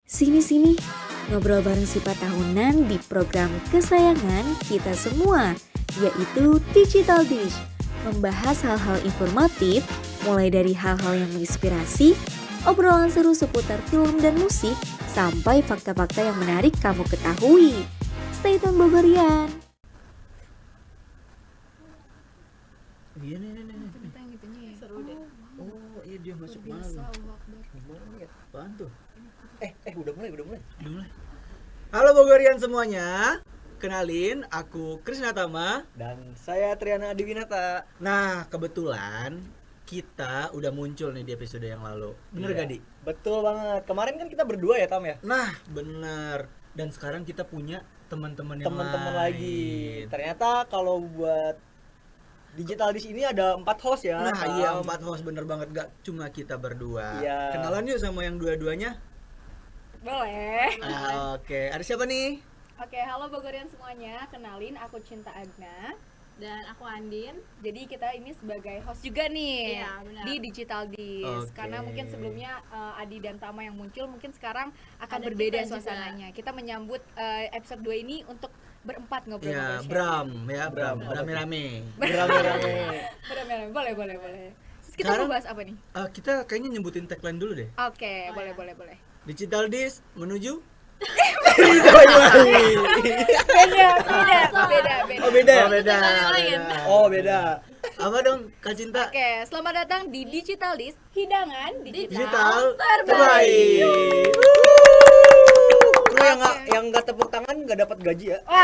Sini-sini, ngobrol bareng Sipa tahunan di program kesayangan kita semua, yaitu Digital Dish. Membahas hal-hal informatif, mulai dari hal-hal yang menginspirasi, obrolan seru seputar film dan musik, sampai fakta-fakta yang menarik kamu ketahui. Stay tune Bogorian! Iya nih. Tentang itunya ya. Seru deh. Oh iya dia masuk malam. Biasa Allah Akbar. Gimana ya? Apaan tuh? Udah mulai. Udah mulai. Halo Bogorian semuanya. Kenalin, aku Krisna Tama. Dan saya Triana Adiwinata. Nah, kebetulan kita udah muncul nih di episode yang lalu. Bener Iya, gak, Di? Betul banget. Kemarin kan kita berdua ya, Tam ya? Nah, bener. Dan sekarang kita punya teman-teman yang Teman-teman lain. lagi. Ternyata kalau buat Digital Dish ini ada 4 host ya. Nah, Tam. iya 4 host bener banget, gak cuma kita berdua. Iya. Kenalan yuk sama yang dua-duanya. Boleh. Oke, ada siapa nih? Oke, halo Bogorian semuanya. Kenalin, aku Cinta Agna. Dan aku Andin. Jadi kita ini sebagai host juga nih Iya, benar. di Digital Dish. Oke. Karena mungkin sebelumnya Adi dan Tama yang muncul, mungkin sekarang akan Ada berbeda kita juga. suasananya. Kita menyambut episode 2 ini untuk berempat ngobrol. Ya, Bram. Rame-rame. Rame-rame. Boleh. Terus kita Sekarang- mau bahas apa nih? Kita kayaknya nyebutin tagline dulu deh. Oke, Oh, boleh. Digital Dish menuju Beda. Oh, beda ya? Oh, beda. lain. Oh, beda. Apa dong, Kak Cinta? Oke, selamat datang di Digital Dish, hidangan Digital terbaik. terbaik. Kru yang nggak tepuk tangan nggak dapat gaji ya? Wah,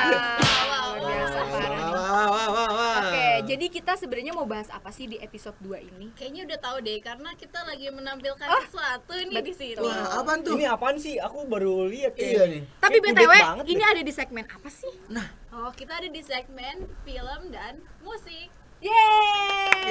Wow. luar biasa parah nih. Wah. Oke, jadi kita sebenarnya mau bahas apa sih di episode 2 ini? Kayaknya udah tahu deh karena kita lagi menampilkan Oh, sesuatu nih di sini. Wah, apaan tuh? Ini apaan sih? Aku baru lihat Iya nih. Tapi Kayak BTW, kudet banget ini deh. ada di segmen apa sih? Nah, Oh, kita ada di segmen film dan musik. Yeay!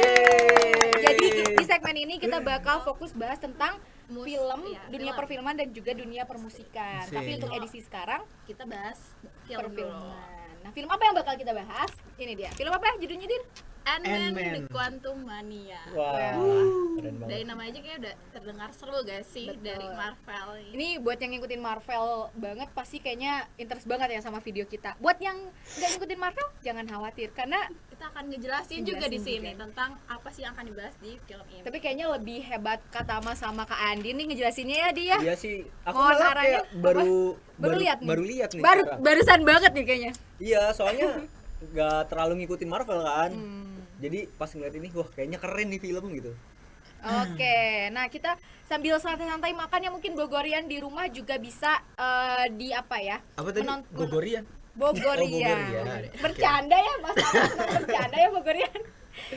Jadi di segmen ini kita bakal fokus bahas tentang film, Iya, dunia film. perfilman dan juga dunia permusikan. Asik. Tapi untuk edisi sekarang, Kita bahas film dulu. perfilman. Nah, film apa yang bakal kita bahas? Ini dia. Film apa judulnya, Din? Ant-Man Ant-Man. The Quantum Mania. Wah, Wow. keren banget. Dari nama aja kayak udah terdengar seru gak sih? Betul. Dari Marvel ini. Ini buat yang ngikutin Marvel banget pasti kayaknya interest banget ya sama video kita. Buat yang nggak ngikutin Marvel jangan khawatir karena Kita akan ngejelasin juga di Ngejelasin sini juga. tentang apa sih yang akan dibahas di film ini. tapi kayaknya lebih hebat Kak Tama sama Kak Andin nih ngejelasinnya ya dia. Iya sih. Aku Mohon malah arahnya kayak baru Baru lihat nih. Baru lihat nih. Baru sekarang. barusan banget nih kayaknya. Iya, soalnya nggak terlalu ngikutin Marvel kan. Hmm. Jadi pas ngeliat ini, wah kayaknya keren nih film gitu. Oke, nah kita sambil santai-santai makan ya mungkin Bogorian di rumah juga bisa di apa ya? apa tadi? Gogorian. Bogorian. Oh, Bogorian. Bercanda ya Mas. Bercanda ya Bogorian.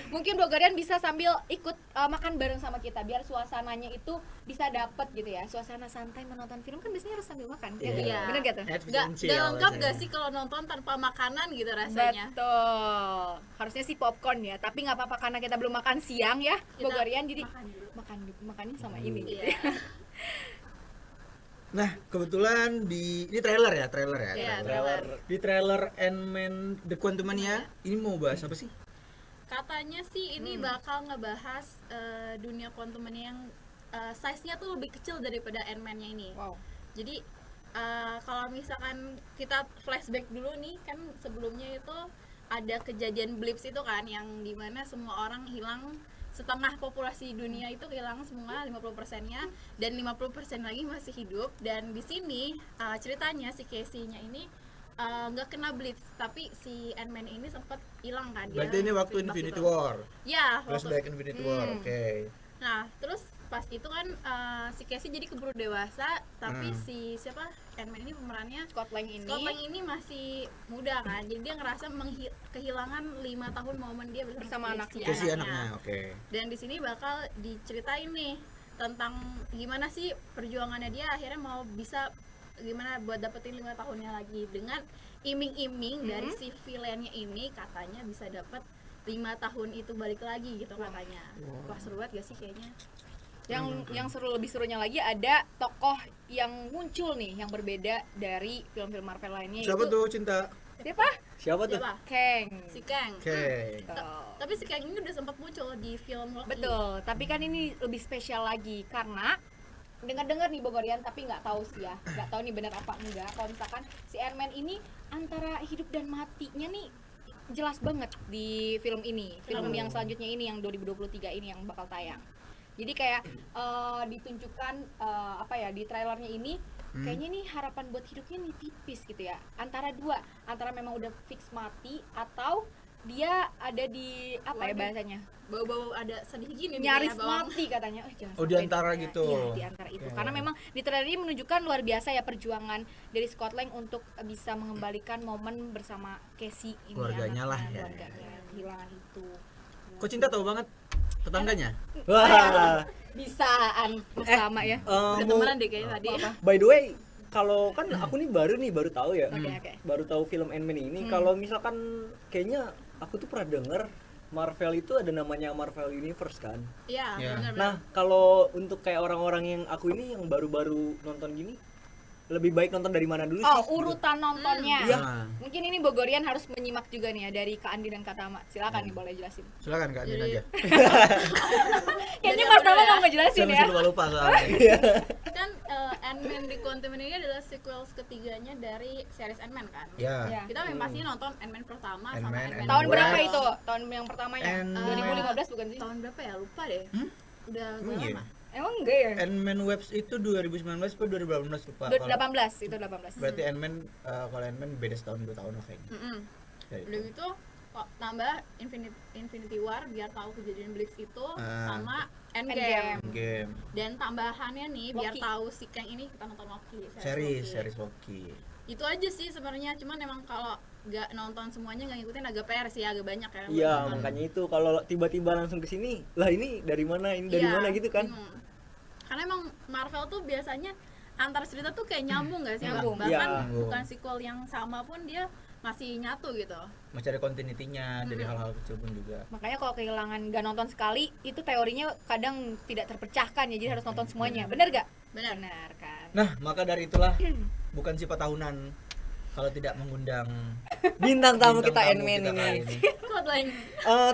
Mungkin Bogorian bisa sambil ikut makan bareng sama kita biar suasananya itu bisa dapet gitu ya. Suasana santai menonton film kan biasanya harus sambil makan. Ya, Iya. Bener gak tuh? Gak lengkap gak sih kalau nonton tanpa makanan gitu rasanya? Betul. Harusnya sih popcorn ya, tapi nggak apa-apa karena kita belum makan siang ya, Kita Bogorian jadi makan dulu. makannya sama ini gitu Iya. ya. Nah, kebetulan ini trailer ya. Iya, trailer. Di trailer Ant-Man The Quantum Mania, ini mau bahas apa sih? Katanya sih ini bakal ngebahas dunia quantum mania yang size-nya tuh lebih kecil daripada Ant-Man-nya ini. Wow. Jadi kalau misalkan kita flashback dulu nih, kan sebelumnya itu ada kejadian blips itu kan yang dimana semua orang hilang, setengah populasi dunia itu kehilangan semua 50%-nya dan 50% lagi masih hidup. Dan di sini ceritanya si Casey-nya ini nggak kena blitz, tapi si Ant-Man ini sempat hilang kan dia. Berarti ini waktu terjebak Infinity gitu. War. Ya, Flashback Infinity War. Oke. Nah, terus pas itu kan si Casey jadi keburu dewasa, tapi si siapa Ant-Man ini pemerannya Scott Lang ini. Scott Lang ini masih muda kan, jadi dia ngerasa kehilangan 5 tahun momen dia Bersama anaknya. Kasih anaknya, oke. Dan di sini bakal diceritain nih tentang gimana sih perjuangannya dia akhirnya mau bisa gimana buat dapetin 5 tahunnya lagi dengan iming-iming dari si villainnya ini katanya bisa dapat 5 tahun itu balik lagi gitu katanya. Wah, seru banget gak sih kayaknya? Yang seru, lebih serunya lagi ada tokoh yang muncul nih yang berbeda dari film-film Marvel lainnya. Siapa yaitu- tuh Cinta? Siapa? Siapa tuh? Siapa? Kang. Si Kang. Oke. Tapi si Kang ini udah sempat muncul di film Loki. Betul, tapi kan ini lebih spesial lagi karena dengar-dengar nih Bogorian, tapi nggak tahu sih ya, nggak tahu nih benar apa enggak. Kalau misalkan si Ant-Man ini antara hidup dan matinya nih jelas banget di film ini, film yang selanjutnya ini yang 2023 ini yang bakal tayang. Jadi kayak ditunjukkan apa ya di trailernya ini, kayaknya nih harapan buat hidupnya nih tipis gitu ya. Antara dua, antara memang udah fix mati atau dia ada di apa ya bahasanya? Bau-bau ada sedih gini Nyaris nih, bawang. mati katanya. Jangan Oh, sampai di antara katanya. gitu. Iya, di antara itu. Karena memang di trailer ini menunjukkan luar biasa ya perjuangan dari Scott Lang untuk bisa mengembalikan momen bersama Casey ini, Keluarganya lah, anaknya, ya. keluarganya kehilangan itu. Kok Cinta tahu banget tetangganya? Wah. Bisaan sama ya. Udah mau- temenan deh kayaknya tadi. By the way, kalau kan aku nih baru tahu ya. Oke. Baru tahu film Ant-Man ini. Kalau misalkan kayaknya aku tuh pernah denger Marvel itu ada namanya Marvel Universe kan. Iya, Iya. benar. Nah, kalau untuk kayak orang-orang yang aku ini yang baru-baru nonton gini, lebih baik nonton dari mana dulu Oh, sih? urutan nontonnya. Iya. Nah, Mungkin ini Bogorian harus menyimak juga nih ya dari Kak Andi dan Kak Tama. Silakan nih boleh jelasin. silakan Kak Din Jadi- aja. Kayaknya Jadi Mas apa Tama dulu ya? nggak mau jelasin Saya ya. masih lupa soalnya. Kan Ant-Man di Quantum ini adalah sequel ketiganya dari series Ant-Man kan. Ya. Ya. Kita yang pasti nonton Ant-Man pertama sama Ant-Man, Ant-Man Tahun Ant-Man. berapa Web. itu? Tahun yang pertamanya? And- 2015 bukan sih? tahun berapa ya? Lupa deh. Udah Emang agak iya? lama. Emang enggak ya? Ant-Man Webs itu 2019 atau 2018 lupa. Kalau- 18 itu 18. Berarti Ant-Man kalau Ant-Man beda setahun 2 tahun lah kayaknya. Mm-mm. Ya, Udah itu. gitu kok tambah Infinity War biar tahu kejadian Blitz itu Ah. sama Endgame. Endgame. Game Dan tambahannya nih biar Loki. tahu si Kang ini kita nonton Loki. series Loki. Itu aja sih sebenarnya, cuman emang kalau nggak nonton semuanya nggak ngikutin agak PR sih, agak banyak ya. buat Iya, nonton. makanya itu kalau tiba-tiba langsung ke sini, lah ini dari mana? Ini dari Iya, mana gitu kan? bingung. Karena emang Marvel tuh biasanya antar cerita tuh kayak nyambung nggak sih? Nyambung. Bahkan Iya. bukan sequel yang sama pun dia masih nyatu gitu. Mencari continuity-nya dari hal-hal kecil pun juga. Makanya kalau kehilangan gak nonton sekali, itu teorinya kadang tidak terpecahkan ya, jadi harus nonton semuanya. Bener gak? Benar. Benar kan. Nah, maka dari itulah bukan sifat tahunan kalau tidak mengundang Bintang tamu bintang kita tamu Ant-Man kita kali ini. Hotline.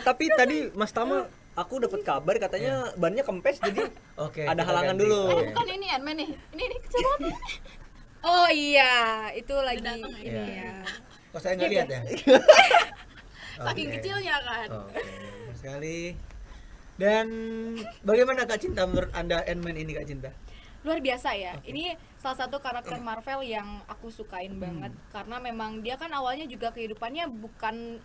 Tapi tadi Mas Tama, aku dapat kabar katanya bannya kempes jadi Oke. ada kita halangan ganti. dulu. Oke. Bukan ini Ant-Man nih. Ini kecil banget. Oh iya, itu lagi datang ini Iya. ya. Kok saya nggak lihat ya? Saking Oke. kecilnya kan. Oke, benar sekali. Dan bagaimana Kak Cinta menurut Anda Ant-Man ini Kak Cinta? Luar biasa ya. Ini salah satu karakter Marvel yang aku sukain banget karena memang dia kan awalnya juga kehidupannya bukan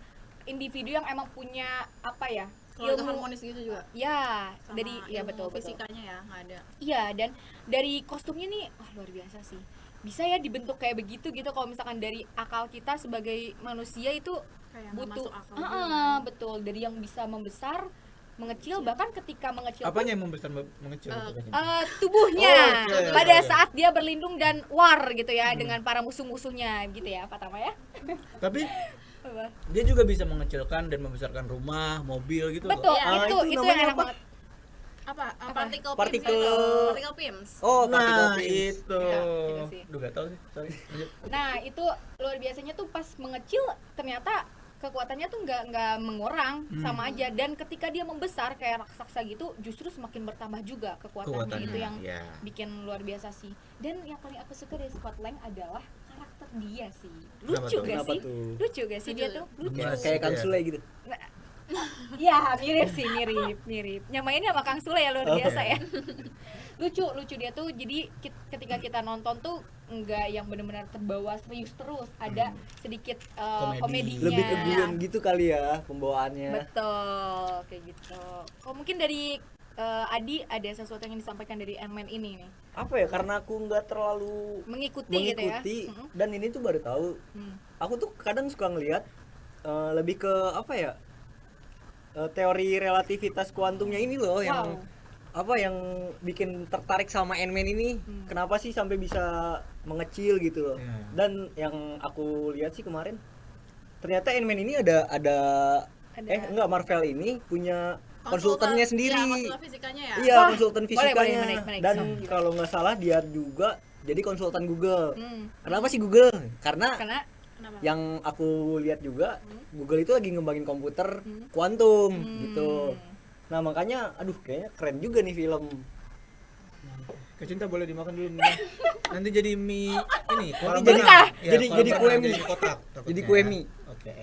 individu yang emang punya apa ya? Keluarga harmonis gitu juga. Ya, Sama dari ya ilmu betul betul. fisikanya ya nggak ada. Iya, dan dari kostumnya nih wah luar biasa sih. Bisa ya dibentuk kayak begitu gitu kalau misalkan dari akal kita sebagai manusia itu Kayak nggak butuh masuk akal juga kan. betul, dari yang bisa membesar, mengecil, bahkan ketika mengecil pun, Apanya yang membesar mengecil itu Kak Cinta? tubuhnya Oh, oke, pada oke. saat dia berlindung dan war gitu ya dengan para musuh-musuhnya gitu ya Pak Tama ya. Tapi Apa? dia juga bisa mengecilkan dan membesarkan rumah, mobil gitu loh. Betul, Iya, itu itu yang namanya enak apa? banget. Apa? Particle Particle- PIMS itu. Particle PIMS. Oh, Nah, particle pins. itu. Iya, itu sih. Duh, gak tau sih. Sorry. Lanjut. Nah, itu luar biasanya tuh pas mengecil ternyata kekuatannya tuh nggak mengurang, sama aja. Dan ketika dia membesar kayak raksasa gitu, justru semakin bertambah juga kekuatannya. Kekuatannya, Itu yang ya. bikin luar biasa sih. Dan yang paling aku suka dari Scott Lang adalah karakter dia sih. Kenapa Lucu tuh? gak Kenapa sih? tuh? Lucu gak sih dia tuh? Lucu. Gemes. Kayak Kang Iya. Sule gitu. Ya mirip sih, mirip. Nyamainnya sama Kang Sule ya luar biasa ya. Lucu dia tuh. Jadi ketika kita nonton tuh nggak yang benar-benar terbawa serius terus, ada sedikit Komedi. komedinya. Lebih ke guyon gitu kali ya pembawaannya. Betul, kayak gitu. Kalau mungkin dari Adi ada sesuatu yang disampaikan dari Ant-Man ini nih, Apa ya? Karena aku nggak terlalu mengikuti gitu ya. mengikuti Mm-mm. dan ini tuh baru tahu. Hmm. Aku tuh kadang suka ngelihat lebih ke apa ya? Teori relativitas kuantumnya ini loh yang apa yang bikin tertarik sama Ant-Man ini. Kenapa sih sampai bisa mengecil gitu loh. Iya. Dan yang aku lihat sih kemarin ternyata Ant-Man ini ada enggak, Marvel ini punya konsultannya sendiri. Iya, konsultan fisikanya ya. Iya, Wah, konsultan boleh, fisikanya. menarik. Dan So. kalau nggak salah dia juga jadi konsultan Google. Hmm. Kenapa sih Google? Karena Karena Kenapa? yang aku lihat juga Google itu lagi ngembangin komputer kuantum gitu. Nah, makanya aduh kayaknya keren juga nih film. Kecinta boleh dimakan dulu mie. Nanti jadi mie ini. kolam jadi- renang. Iya, jadi- kolam jadi renang, kue jadi mie. kotak. Jadi takutnya kue ya. mie. Oke.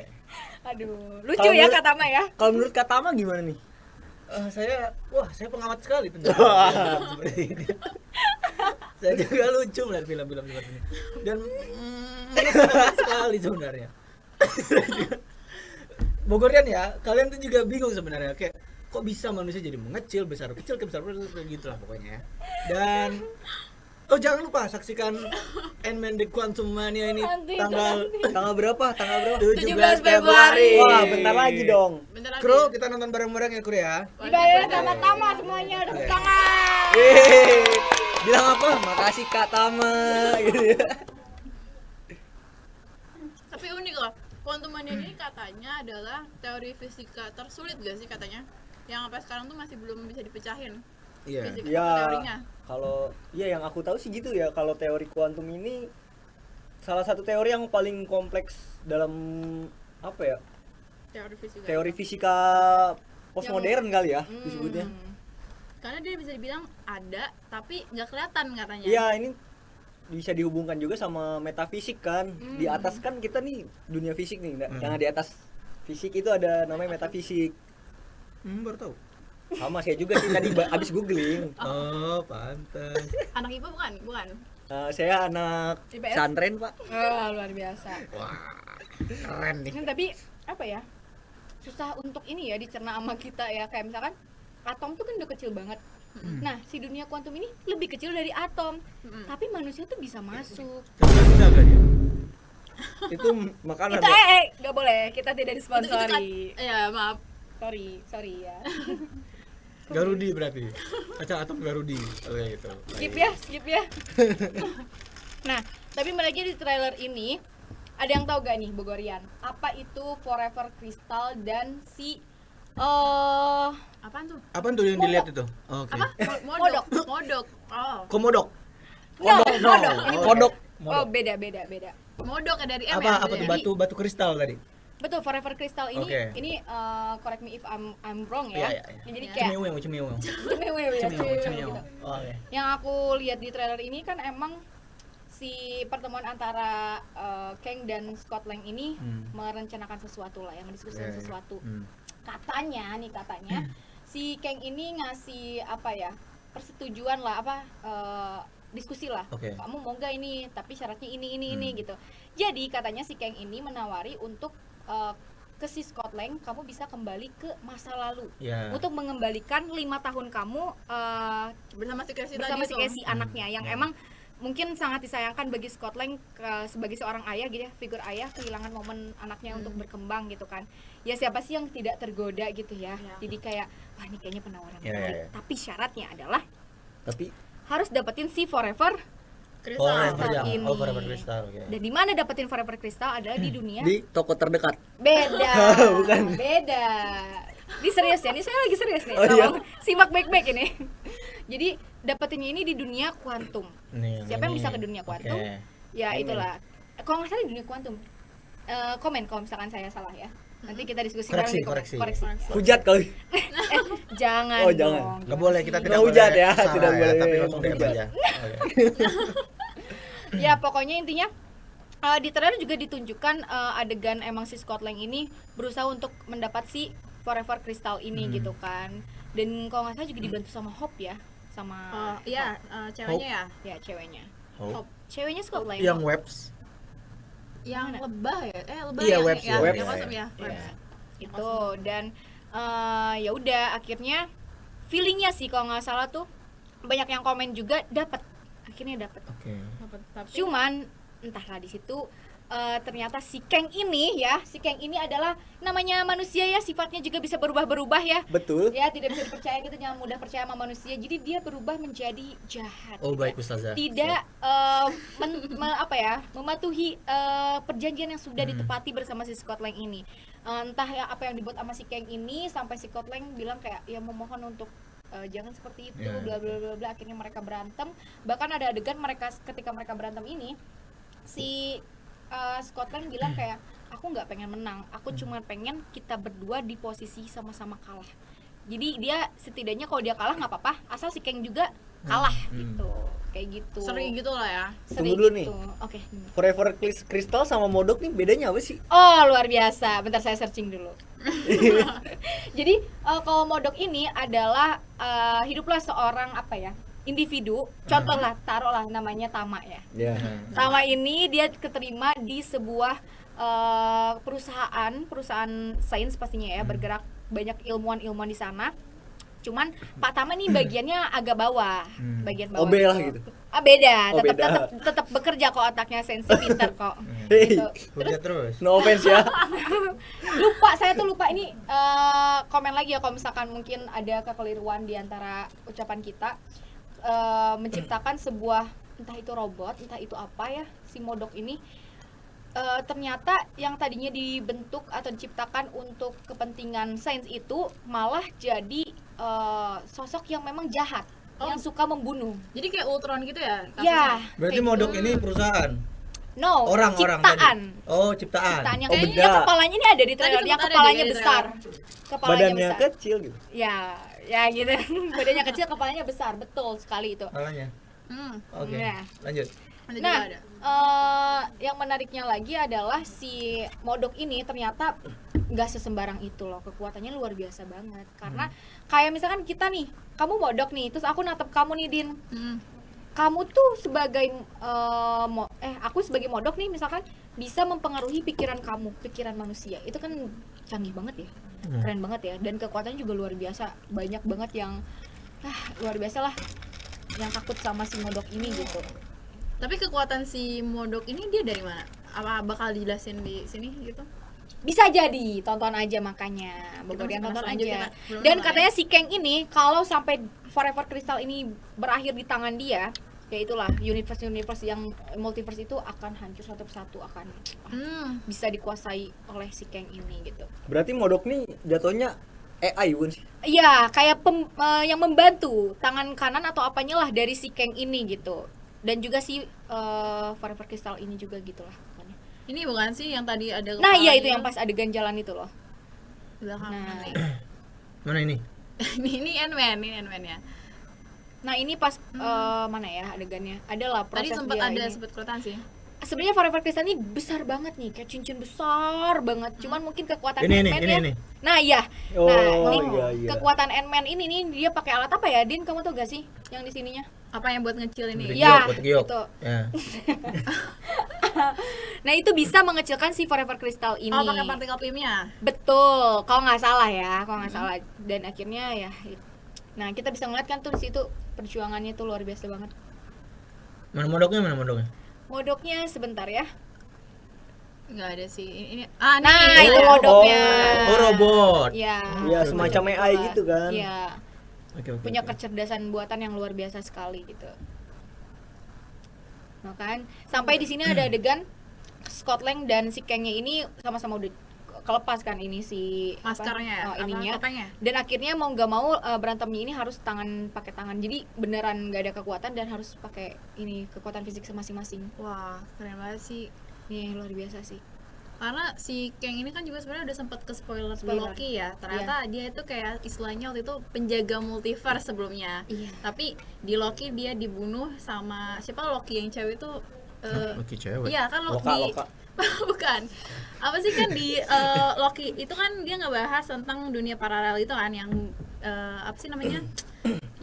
Aduh, lucu Kalau ya menurut- Kak Tama ya. Kalau menurut Kak Tama gimana nih? Saya pengamat sekali tentang film seperti ini. Saya juga lucu melihat film-film seperti ini. Dan menyesal sekali sebenarnya. Bogorian ya, kalian tuh juga bingung sebenarnya kayak kok bisa manusia jadi mengecil, besar kecil, gitu lah pokoknya ya. Dan jangan lupa saksikan Ant-Man The Quantum Mania ini Nanti, tanggal Tanggal berapa? 17 Februari. Februari. Wah, bentar lagi dong. Bentar lagi. Kru, kita nonton bareng-bareng ya, Kru ya. Dibayar sama Tama semuanya, tepuk tangan. Yeay. Bilang apa? Makasih Kak Tama gitu ya. Tapi unik loh. Quantum Mania ini katanya adalah teori fisika tersulit gak sih katanya? Yang sampai sekarang tuh masih belum bisa dipecahin. Iya. Fisika Ya, teorinya. kalau yang aku tahu sih gitu ya, kalau teori kuantum ini salah satu teori yang paling kompleks dalam apa ya? Teori fisika. Teori fisika postmodern kali ya disebutnya. Karena dia bisa dibilang ada tapi nggak kelihatan katanya. Iya, ini bisa dihubungkan juga sama metafisik kan. Di atas kan kita nih dunia fisik nih, yang di atas fisik itu ada namanya metafisik. Baru tahu. Sama saya juga sih tadi abis googling. Oh, pantas. Anak IPA bukan? Bukan. Saya anak IPS? pesantren, Pak. Oh, luar biasa. Wah, keren nih. Nah, tapi apa ya? Susah untuk ini ya dicerna sama kita ya. Kayak misalkan atom tuh kan udah kecil banget. Nah, si dunia kuantum ini lebih kecil dari atom. Tapi manusia tuh bisa masuk. Enggak dia. Itu makanan. Itu ya? nggak boleh. Kita tidak disponsori. Ya, maaf. Sorry ya. Garudi berarti. Kaca atom Garudi. Oke gitu. skip ya. Nah, tapi mereka di trailer ini ada yang tahu gak nih Bogorian? Apa itu Forever Crystal dan si Apaan tuh? Apaan tuh yang dilihat itu? Oke. Modok. Modok. Oh. Komodok. Kodok. Oh, Kodok. Oh, beda. Modok ya dari M Apa ya? tuh Jadi- batu kristal tadi? Betul, Forever Crystal ini Oke. correct me if I'm wrong Iya, ya. iya. Jadi kayak Cemiu. gitu. Oke. Yang aku lihat di trailer ini kan emang si pertemuan antara Kang dan Scott Lang ini merencanakan sesuatu lah, yang mendiskusikan Iya. sesuatu. Katanya si Kang ini ngasih apa ya, persetujuan lah, diskusi lah. Oke. Kamu mau gak ini, tapi syaratnya ini gitu. Jadi katanya si Kang ini menawari untuk ke si Scott Lang, kamu bisa kembali ke masa lalu Ya. untuk mengembalikan 5 tahun kamu bersama si Casey bersama tadi si tuh. Casey anaknya yang emang mungkin sangat disayangkan bagi Scott Lang sebagai seorang ayah gitu ya, figur ayah kehilangan momen anaknya untuk berkembang gitu kan. Ya siapa sih yang tidak tergoda gitu ya. Jadi kayak wah ini kayaknya penawaran Ya, menarik. ya. Tapi syaratnya adalah Tapi harus dapetin si Forever Kristal. ini. Forever Crystal. Oke. Dan di mana dapetin Forever Crystal adalah di dunia di toko terdekat. beda. Beda. Ini serius ya, ini saya lagi serius nih. Oh, iya? Tolong simak baik-baik ini. Jadi dapetinnya ini di dunia kuantum. Siapa yang bisa ke dunia kuantum? Oke. Ya itulah. Kalau nggak salah di dunia kuantum. Komen kalau misalkan saya salah ya. Nanti kita diskusi Koreksi, bareng di komen. koreksi. Hujat kali. Jangan. Oh, dong. jangan. Nggak boleh, kita sih? tidak Nggak hujat boleh ya, salah tidak boleh tapi langsung DM menghujat. aja. Oke. Ya pokoknya intinya di trailer juga ditunjukkan adegan emang si Scott Lang ini berusaha untuk mendapat si Forever Crystal ini gitu kan. Dan kalau nggak salah juga dibantu sama Hope ya, sama Oh, iya, ceweknya ya. ya ceweknya. Hope. Ceweknya Scott Lang. Yang webs. Yang Mana? lebah ya? Lebah Iya, yang webs, ya, webs. yang kosong ya. Iya. Webs. Itu dan ya udah akhirnya feelingnya sih kalau nggak salah tuh banyak yang komen juga dapat, akhirnya dapat. Oke. Tapi Cuman entahlah di situ ternyata si Kang ini adalah namanya manusia ya, sifatnya juga bisa berubah-berubah ya. Betul. Ya tidak bisa dipercaya, kita jangan mudah percaya sama manusia. Jadi dia berubah menjadi jahat. Oh baik Ustazah. Tidak mematuhi perjanjian yang sudah ditepati bersama si Scott Lang ini. Entah ya apa yang dibuat sama si Kang ini sampai si Scott Lang bilang kayak ya memohon untuk jangan seperti itu, Ya. bla bla bla bla. Akhirnya mereka berantem. Bahkan ada adegan ketika mereka berantem ini si Scott Lang bilang kayak aku nggak pengen menang, aku cuma pengen kita berdua di posisi sama-sama kalah. Jadi dia setidaknya kalau dia kalah nggak apa-apa, asal si Kang juga kalah gitu. Kayak gitu. Sering gitu lah ya. Sering Tunggu dulu nih. gitu. Oke. Forever Crystal sama Modok nih bedanya apa sih? Oh, luar biasa. Bentar saya searching dulu. Jadi kalau modok ini adalah hiduplah seorang apa ya? Individu. Contohlah, taruhlah namanya Tama ya. Ya. Tama ini dia keterima di sebuah perusahaan sains pastinya ya, bergerak banyak ilmuwan-ilmuwan di sana. Cuman Pak Tama nih bagiannya agak bawah, bagian bawah. OB lah gitu. gitu. Beda, Oh, beda. tetap bekerja kok, otaknya sensi, pinter kok. Hey, Gitu. Hujat terus. no offense ya. Saya tuh lupa ini komen lagi ya kalau misalkan mungkin ada kekeliruan di antara ucapan kita. Menciptakan sebuah entah itu robot, entah itu apa ya, si modok ini ternyata yang tadinya dibentuk atau diciptakan untuk kepentingan sains itu malah jadi sosok yang memang jahat, yang suka membunuh. Jadi kayak Ultron gitu ya? Ya, Berarti kayak modok gitu. ini perusahaan. No, Orang-orang ciptaan. tadi. Oh, ciptaan. Ciptaan yang Oh, kayaknya beda. kepalanya ini ada di trailer, Tadi yang sempat ada kepalanya di besar. Kepalanya Badannya besar. kecil gitu. Ya gitu. Badannya kecil, kepalanya besar, betul sekali itu. Kalanya. Hmm, Oke. Nah. Lanjut. ada Nah, juga ada. yang menariknya lagi adalah si modok ini ternyata nggak sesembarang itu loh, kekuatannya luar biasa banget. Karena kayak misalkan kita nih, kamu modok nih, terus aku natap kamu nih Din. Hmm. Kamu tuh sebagai aku sebagai modok nih misalkan bisa mempengaruhi pikiran kamu, pikiran manusia. Itu kan canggih banget ya, keren banget ya, dan kekuatannya juga luar biasa. Banyak banget yang luar biasa lah, yang takut sama si modok ini gitu. Tapi kekuatan si modok ini dia dari mana? Apa bakal dijelasin di sini gitu? Bisa jadi, tonton aja makanya. Bogorian Kita tonton penasaran juga, aja. belum Dan nonton katanya si Kang ini kalau sampai Forever Crystal ini berakhir di tangan dia, ya itulah universe yang multiverse itu akan hancur satu persatu, akan bisa dikuasai oleh si Kang ini gitu. Berarti Modok nih jatuhnya AI bukan sih? Iya, kayak yang membantu tangan kanan atau apanya lah dari si Kang ini gitu. Dan juga si Forever Crystal ini juga gitulah. Ini bukan sih yang tadi ada Nah iya kepalanya itu yang pas adegan jalan itu loh. belakang. Nah. Mana ini? ini Ant-Man ya. Nah ini pas mana ya adegannya? Adalah Tadi proses sempat dia ada ini. sempat kelihatan sih. Sebenarnya Forever Crystal ini besar banget nih, kayak cincin besar banget. Cuman mungkin kekuatan Ini Ant-Man-nya. ini. Nah iya. Oh, Nah ini iya. kekuatan Ant-Man ini nih dia pakai alat apa ya, Din? Kamu tau gak sih yang di sininya? Apa yang buat ngecil ini? Iya, Buat giok. itu. Ya. Nah itu bisa mengecilkan si Forever Crystal ini. Oh, pakai partikel filmnya. Betul, kalau nggak salah ya, kalau nggak salah. Dan akhirnya ya, nah kita bisa ngeliat kan tuh di situ perjuangannya tuh luar biasa banget. Mana modoknya? Modoknya sebentar ya. Enggak ada sih. Ini Nah ini. itu modoknya. Oh, robot. Iya. Iya, semacam AI gitu kan. Iya. Oke. Punya kecerdasan buatan yang luar biasa sekali gitu. Nah kan, sampai di sini ada adegan Scott Lang dan si Kang-nya ini sama-sama udah kelepas kan ini si Maskernya, ininya. topengnya. Dan akhirnya mau nggak mau berantemnya ini harus pakai tangan. Jadi beneran nggak ada kekuatan dan harus pakai ini kekuatan fisik masing-masing. Wah, keren banget sih. Nih luar biasa sih. Karena si Kang ini kan juga sebenarnya udah sempat ke spoiler Spoiler. Loki ya. Ternyata dia itu kayak istilahnya waktu itu penjaga multiverse sebelumnya. Iya. Tapi di Loki dia dibunuh sama siapa Loki yang cewek itu Loki cewek. iya kan Loka. bukan. Apa sih kan di Loki itu kan dia ngebahas tentang dunia paralel itu kan yang apa sih namanya?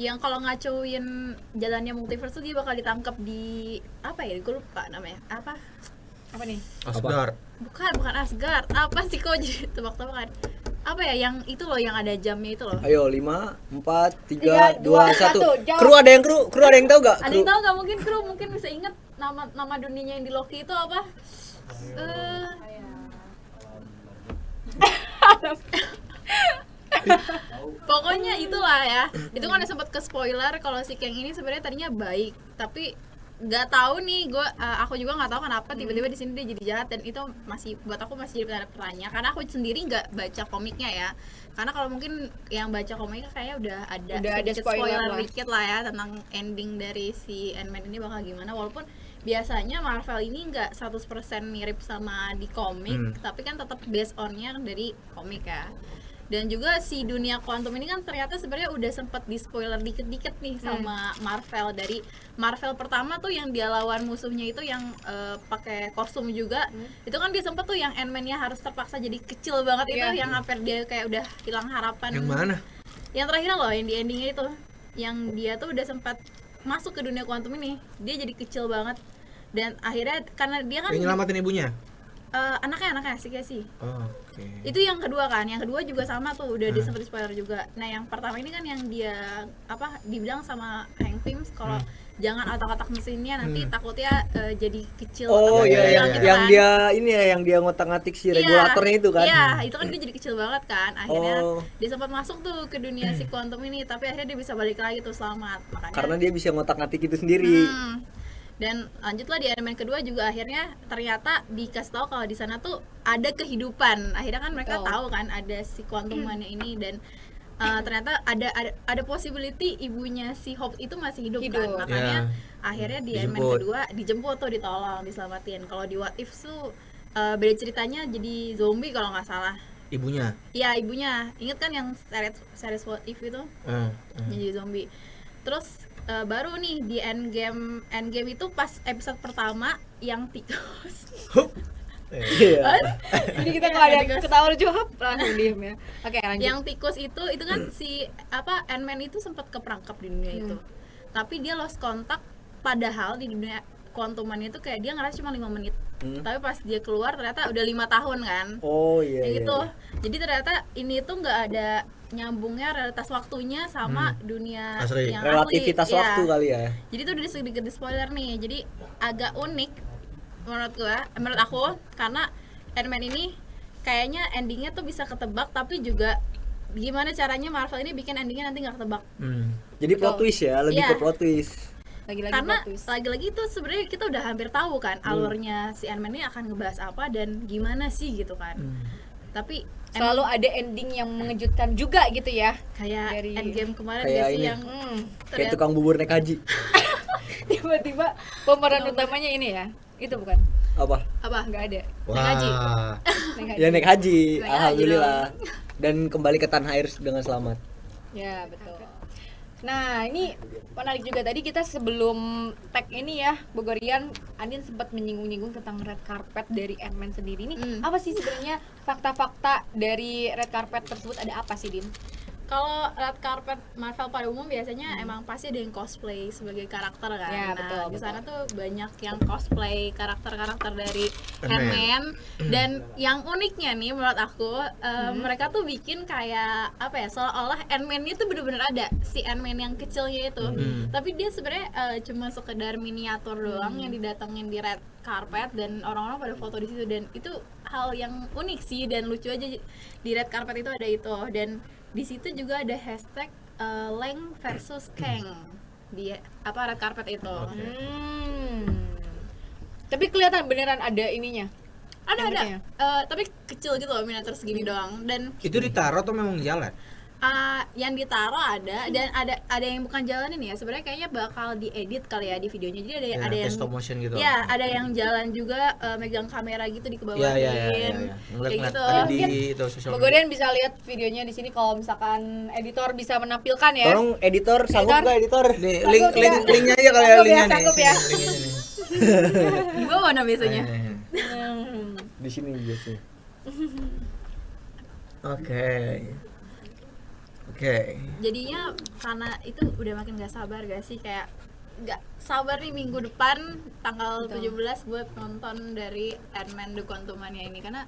Yang kalau ngacuin jalannya multiverse tuh dia bakal ditangkap di apa ya? Gue lupa namanya. Apa nih? Asgard. Bukan Asgard. Apa sih kok jadi tebak-tebakan? Apa ya yang itu loh yang ada jamnya itu loh. Ayo 5, 4, 3, 2, 1. 2, 1. Jawab. Kru ada yang tahu gak? Ada yang tahu nggak mungkin kru mungkin bisa inget nama dunianya yang di Loki itu apa? Pokoknya itulah ya. Itu kan sempat ke spoiler kalau si Kang ini sebenarnya tadinya baik, tapi nggak tahu nih aku juga nggak tahu kenapa tiba-tiba di sini dia jadi jahat, dan itu masih buat aku masih jadi pertanyaan karena aku sendiri nggak baca komiknya ya. Karena kalau mungkin yang baca komiknya kayaknya udah ada sedikit spoiler lah. dikit lah ya tentang ending dari si Ant-Man ini bakal gimana, walaupun biasanya Marvel ini nggak 100% mirip sama di komik, tapi kan tetap based on-nya dari komik ya. Dan juga si dunia kuantum ini kan ternyata sebenarnya udah sempat di spoiler dikit-dikit nih sama Marvel. Dari Marvel pertama tuh yang dia lawan musuhnya itu yang pakai kostum juga. Itu kan dia sempat tuh yang Ant-Man-nya harus terpaksa jadi kecil banget itu, yang hampir dia kayak udah hilang harapan. Yang mana? Yang terakhir loh, yang di endingnya itu, yang dia tuh udah sempat masuk ke dunia kuantum ini, dia jadi kecil banget. Dan akhirnya karena dia kan Yang nyelamatin ibunya? anaknya si Casey. Oh, oke. Itu yang kedua kan, yang kedua juga sama tuh, udah sempat di spoiler juga. Nah yang pertama ini kan yang dia dibilang sama Hank Pym kalau jangan otak-otak mesinnya nanti takutnya jadi kecil. Oh otak iya, kecil yang, gitu yang kan. dia ini ya, yang dia ngotak-ngatik si regulatornya itu kan. Iya, itu kan dia jadi kecil banget kan. Akhirnya Oh. dia sempat masuk tuh ke dunia si kuantum ini, tapi akhirnya dia bisa balik lagi tuh selamat. Makanya Karena dia bisa ngotak-ngatik itu sendiri. dan lanjutlah di Ant-Man kedua juga akhirnya ternyata dikasih tahu kalau di sana tuh ada kehidupan. Akhirnya kan mereka tahu kan ada si Quantum Mania ini, dan ternyata ada possibility ibunya si Hope itu masih hidup. Kan. Makanya akhirnya di Ant-Man kedua dijemput tuh, ditolong, diselamatin. Kalau di What If tuh beda ceritanya, jadi zombie kalau nggak salah. Ibunya? Iya, ibunya. Ingat kan yang series What If itu? Jadi zombie. Terus baru nih di Endgame itu pas episode pertama yang tikus. Iya. Jadi kita kalau ada ketawa lucu langsung diem ya. Oke, lanjut. Yang tikus itu kan si Ant-Man itu sempat keperangkap di dunia itu. Tapi dia lost kontak, padahal di dunia kuantuman itu kayak dia ngerasa cuma 5 menit. Tapi pas dia keluar ternyata udah 5 tahun kan. Oh iya. Kayak gitu. Iya. Jadi ternyata ini tuh nggak ada nyambungnya realitas waktunya sama dunia Asli. yang Relativitas asli. waktu Iya. kali ya. Jadi itu udah sedikit di spoiler nih. Jadi agak unik menurut aku karena Ant-Man ini kayaknya endingnya tuh bisa ketebak, tapi juga gimana caranya Marvel ini bikin endingnya nanti nggak ketebak. Jadi plot twist ya, lebih Iya. ke plot twist. Lagi-lagi Karena plot twist. lagi-lagi itu sebenarnya kita udah hampir tahu kan alurnya si Ant-Man ini akan ngebahas apa dan gimana sih gitu kan. Tapi Selalu ada ending yang mengejutkan juga gitu ya. kayak dari- Endgame kemarin Kayak gak sih ini. yang Kayak ternyata tukang bubur naik haji. Tiba-tiba pemeran utamanya ini ya. Itu bukan? Apa? apa? Enggak ada. Naik haji. Wah. Naik haji. Ya naik haji. Naik haji Alhamdulillah. Dan kembali ke tanah air dengan selamat. Ya, betul. Nah, ini menarik juga, tadi kita sebelum tag ini ya, Bogorian, Andin sempat menyinggung-nyinggung tentang red carpet dari Ant-Man sendiri. Ini apa sih sebenarnya fakta-fakta dari red carpet tersebut, ada apa sih, Din? Kalau red carpet Marvel pada umum biasanya emang pasti ada yang cosplay sebagai karakter kan. Ya, Nah, betul, di sana tuh banyak yang cosplay karakter-karakter dari Ant-Man. Ant-Man. Dan yang uniknya nih menurut aku, mereka tuh bikin kayak apa ya, seolah-olah Ant-Man itu bener-bener ada, si Ant-Man yang kecilnya itu. Tapi dia sebenarnya cuma sekedar miniatur doang yang didatengin di red carpet dan orang-orang pada foto di situ, dan itu hal yang unik sih dan lucu aja. Di red carpet itu ada itu, dan di situ juga ada hashtag Lang versus Kang di red carpet itu. Tapi kelihatan beneran ada ininya. Ada tapi kecil gitu loh, miniatur segini doang. Dan Itu ditaruh atau memang jalan? yang ditaruh ada, dan ada yang bukan jalan ini ya, sebenarnya kayaknya bakal diedit kali ya di videonya. Jadi ada Kayak yang stop motion gitu. ya, ada yang jalan juga, megang kamera gitu di kebawahin. Iya. Kayak gitu. Ada di itu sosial media. Bogorian bisa lihat videonya di sini kalau misalkan editor bisa menampilkan ya. Tolong editor, sanggup Editor. nggak editor? Nih, Sanggup linknya aja kali ya, Sanggup ya, linknya nih. sanggup ya. Sini, linknya nih. Di bawah mana biasanya? Di sini biasanya. Oke. Jadinya karena itu udah makin gak sabar gak sih, kayak gak sabar nih minggu depan tanggal 17 buat nonton dari Ant-Man The Quantum Mania ini, karena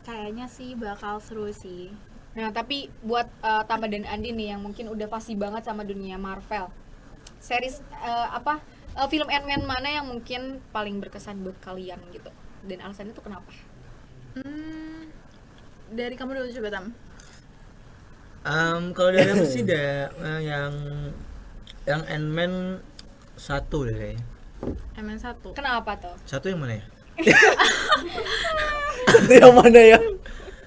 kayaknya sih bakal seru sih. Nah, tapi buat Tama dan Andi nih yang mungkin udah pasti banget sama dunia Marvel, series film Ant-Man mana yang mungkin paling berkesan buat kalian gitu, dan alasannya tuh kenapa? Dari kamu dulu coba, Tam. Kalau dari aku sih yang Ant-Man 1 deh kayaknya. Ant-Man 1. Kenapa tuh? 1 yang mana ya? Itu yang mana ya?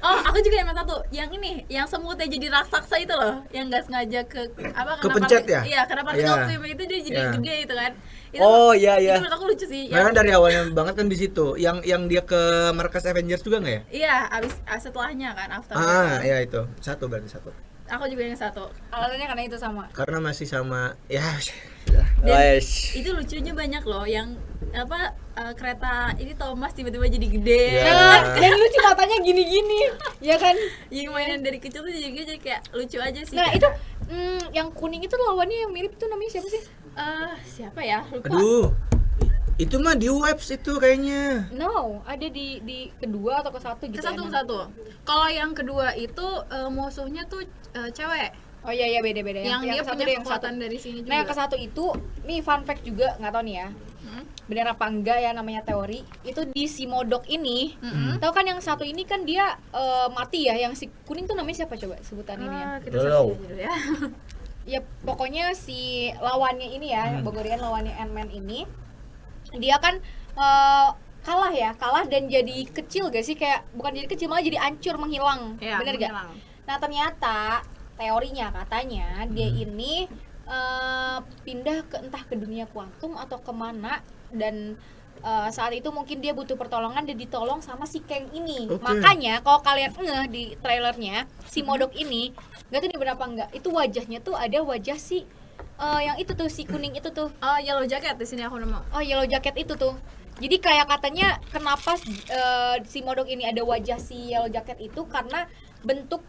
Oh, aku juga yang satu. Yang ini, yang semutnya jadi raksasa itu loh, yang nggak sengaja Kepencet ya? Iya, kenapa Iya. waktu itu dia jadi Iya. gede itu kan. Itu, Oh, iya, iya. Itu menurut aku lucu sih. Nah, kan dari awalnya banget kan di situ. Yang dia ke markas Avengers juga nggak ya? Iya, abis setelahnya kan after. Ya itu. Berarti satu. Aku juga yang satu. Alasannya karena itu sama. Karena masih sama ya. Dan Wes. itu lucunya banyak loh yang kereta ini Thomas tiba-tiba jadi gede. Ya. Nah, dan lucu matanya gini-gini, ya kan? Yang mainan dari kecil tuh jadi kayak lucu aja sih. Nah itu yang kuning itu lawannya yang mirip itu namanya siapa sih? Siapa ya? Lupa. Aduh. Itu mah di webs itu kayaknya. No, ada di kedua atau ke satu gitu. Ke satu emang. satu. Kalau yang kedua itu musuhnya tuh cewek. Oh iya beda-beda. Yang dia ke satu punya deh, yang satu. kekuatan dari sini juga. Nah yang ke satu itu, nih fun fact juga nggak tahu nih ya. Benar apa enggak ya namanya teori. Itu di si Modok ini, tahu kan yang satu ini kan dia mati ya. Yang si kuning tuh namanya siapa coba sebutan ini ya? Kita Belum. search dulu ya. Ya pokoknya si lawannya ini ya, Bogorian lawannya Ant-Man ini, dia kan kalah dan jadi kecil gak sih, kayak bukan jadi kecil malah jadi hancur menghilang, Iya, bener gak? menghilang. Nah ternyata teorinya katanya dia ini pindah ke entah ke dunia kuantum atau kemana, dan saat itu mungkin dia butuh pertolongan dan ditolong sama si Kang ini. Oke. Makanya kalau kalian ngeh di trailernya si Modok ini, nggak tahu ini berapa enggak, itu wajahnya tuh ada wajah si yang itu tuh si kuning itu tuh. Oh, Yellow Jacket di sini aku nemu. Oh, Yellow Jacket itu tuh. Jadi kayak katanya kenapa si Modok ini ada wajah si Yellow Jacket itu karena bentuk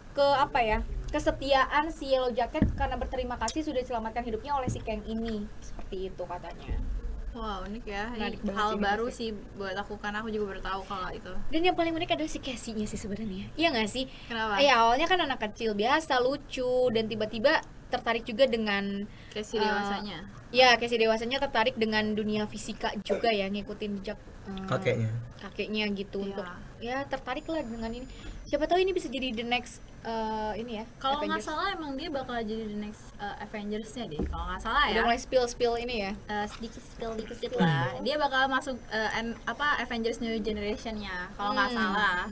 kesetiaan si Yellow Jacket karena berterima kasih sudah diselamatkan hidupnya oleh si Kang ini. Seperti itu katanya. Wow, unik ya. Ini Menarik banget hal sih, baru menarik sih buat aku, karena aku juga baru tahu kalau itu. Dan yang paling unik adalah si Cassie-nya sih sebenarnya. Iya nggak sih? Kenapa? Ya awalnya kan anak kecil biasa, lucu, dan tiba-tiba tertarik juga dengan Kayak si dewasanya. ya Cassie dewasanya tertarik dengan dunia fisika juga ya, ngikutin jejak kakeknya gitu. Iya. Untuk ya tertarik lah dengan ini. Siapa tahu ini bisa jadi the next ini ya. Kalau nggak Avengers. salah emang dia bakal jadi the next Avengers-nya deh. Kalau nggak salah Udah ya. mulai spill ini ya. Sedikit dikit lah. Dia bakal masuk Avengers New Generation-nya kalau nggak salah.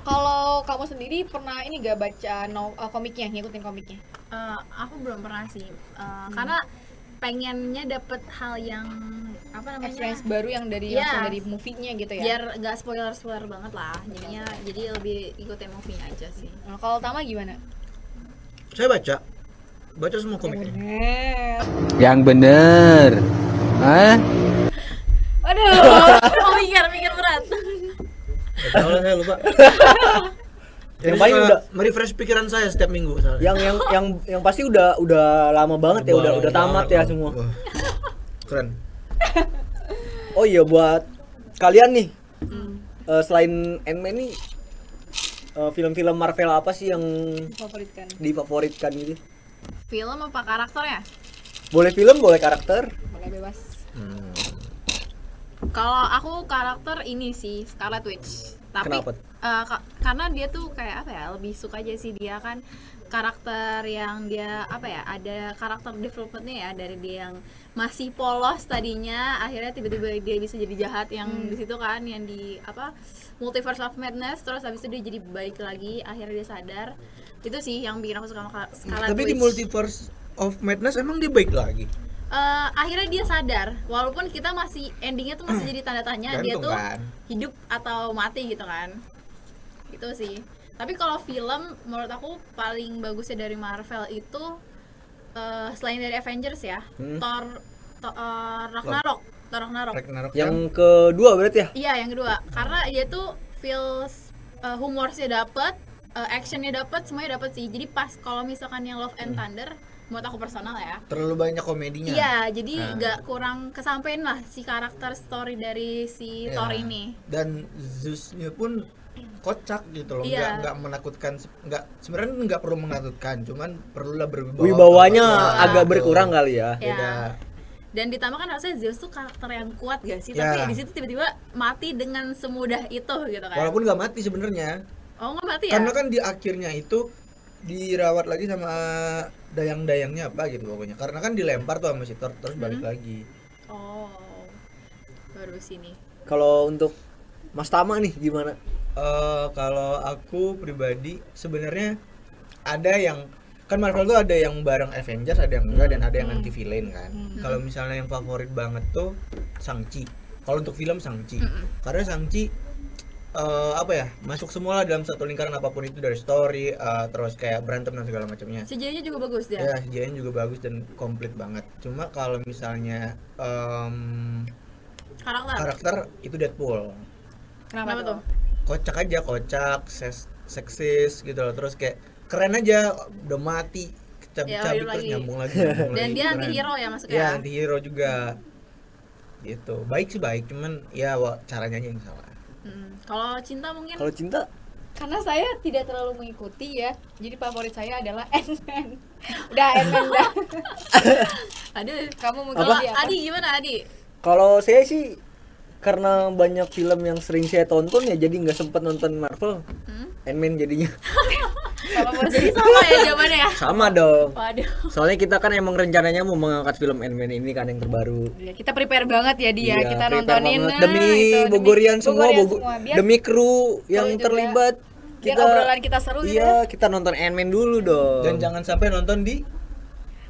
Kalau kamu sendiri pernah ini gak baca komiknya, ngikutin komiknya? Aku belum pernah sih. Karena pengennya dapet hal yang Experience baru yang dari Iya. langsung dari movie-nya gitu ya. biar nggak spoiler banget lah. Jadinya jadi lebih ikutin movie-nya aja sih. Nah, kalau Tama gimana? Saya baca semua komiknya. Bener. Yang bener. Hah? Aduh. Oh, mikir berat. Tahu lah, saya lupa. Yang Ini paling suka udah merefresh pikiran saya setiap minggu soalnya. yang pasti udah lama banget ya, udah tamat ya semua. Wah, keren. Oh iya, buat kalian nih, selain Ant-Man nih, film-film Marvel apa sih yang Favorit kan? difavoritkan gitu? Film apa karakternya? Boleh film, boleh karakter. Boleh bebas. Kalau aku karakter ini sih Scarlet Witch. Tapi Kenapa? Karena dia tuh kayak lebih suka aja sih, dia kan karakter yang dia ada karakter developmentnya ya, dari dia yang masih polos tadinya, akhirnya tiba-tiba dia bisa jadi jahat yang di situ kan, yang di Multiverse of Madness, terus habis itu dia jadi baik lagi, akhirnya dia sadar. Itu sih yang bikin aku suka sama Scarlet Tapi Witch. di Multiverse of Madness emang dia baik lagi. Akhirnya dia sadar, walaupun kita masih endingnya tuh masih jadi tanda tanya dia Gantung tuh kan. hidup atau mati gitu kan. Gitu sih. Tapi kalau film menurut aku paling bagusnya dari Marvel itu selain dari Avengers ya, Thor Ragnarok. Ragnarok Yang kedua berarti ya? Iya, yang kedua. Karena dia tuh feels humorsnya dapet, actionnya dapet, semuanya dapet sih. Jadi pas kalau misalkan yang Love and Thunder, menurut aku personal ya, terlalu banyak komedinya. iya, jadi nggak kurang kesampaian lah si karakter story dari si Iya. Thor ini. Dan Zeus-nya pun kocak gitu loh, Iya. nggak menakutkan, sebenarnya nggak perlu menakutkan, cuman perlulah berwibawa. Wibawanya Iya, agak gitu. berkurang kali ya. Ya. Beda. Dan ditambah kan rasanya Zeus tuh karakter yang kuat gak sih? Ya. Tapi di situ tiba-tiba mati dengan semudah itu gitu kan. Walaupun nggak mati sebenarnya, Oh, nggak mati ya? karena kan di akhirnya itu dirawat lagi sama dayang-dayangnya apa gitu pokoknya. Karena kan dilempar tuh sama si Thor terus balik lagi. Oh. Baru sini. Kalau untuk Mas Tama nih gimana? Kalau aku pribadi sebenarnya ada yang kan Marvel tuh ada yang bareng Avengers, ada yang enggak, dan ada yang anti villain kan. Kalau misalnya yang favorit banget tuh Shang-Chi. Kalau untuk film Shang-Chi. Karena Shang-Chi apa ya, masuk semua lah dalam satu lingkaran, apapun itu, dari story, terus kayak berantem dan segala macamnya. CGI-nya juga bagus dia. Ya, CGI juga bagus dan komplit banget. Cuma kalau misalnya karakter itu Deadpool. Kenapa tuh? Kocak aja, seksis gitu loh. Terus kayak keren aja, udah mati, cabik-cabik terus nyambung lagi. Dan dia Keren. anti hero ya maksudnya. Ya, anti hero juga. Gitu. Baik sih baik, cuman ya caranya aja yang salah. Kalau cinta mungkin Kalau cinta Karena saya tidak terlalu mengikuti ya, jadi favorit saya adalah Ant-Man. Udah Ant-Man dah. aduh. Kamu mungkin Kalau siapa? Adi gimana Adi? kalau saya sih karena banyak film yang sering saya tonton ya jadi nggak sempet nonton Marvel. Ant-Man jadinya. Sama Jadi sama ya jawabannya ya. Sama dong. Waduh. Soalnya kita kan emang rencananya mau mengangkat film Ant-Man ini kan yang terbaru. Ya, kita prepare banget ya dia, Iya, kita prepare nontonin banget. nah, Demi itu, Bogorian semua, biar demi kru yang juga. terlibat. biar obrolan kita seru gitu ya. Iya, kita nonton Ant-Man dulu dong. Dan jangan sampai nonton di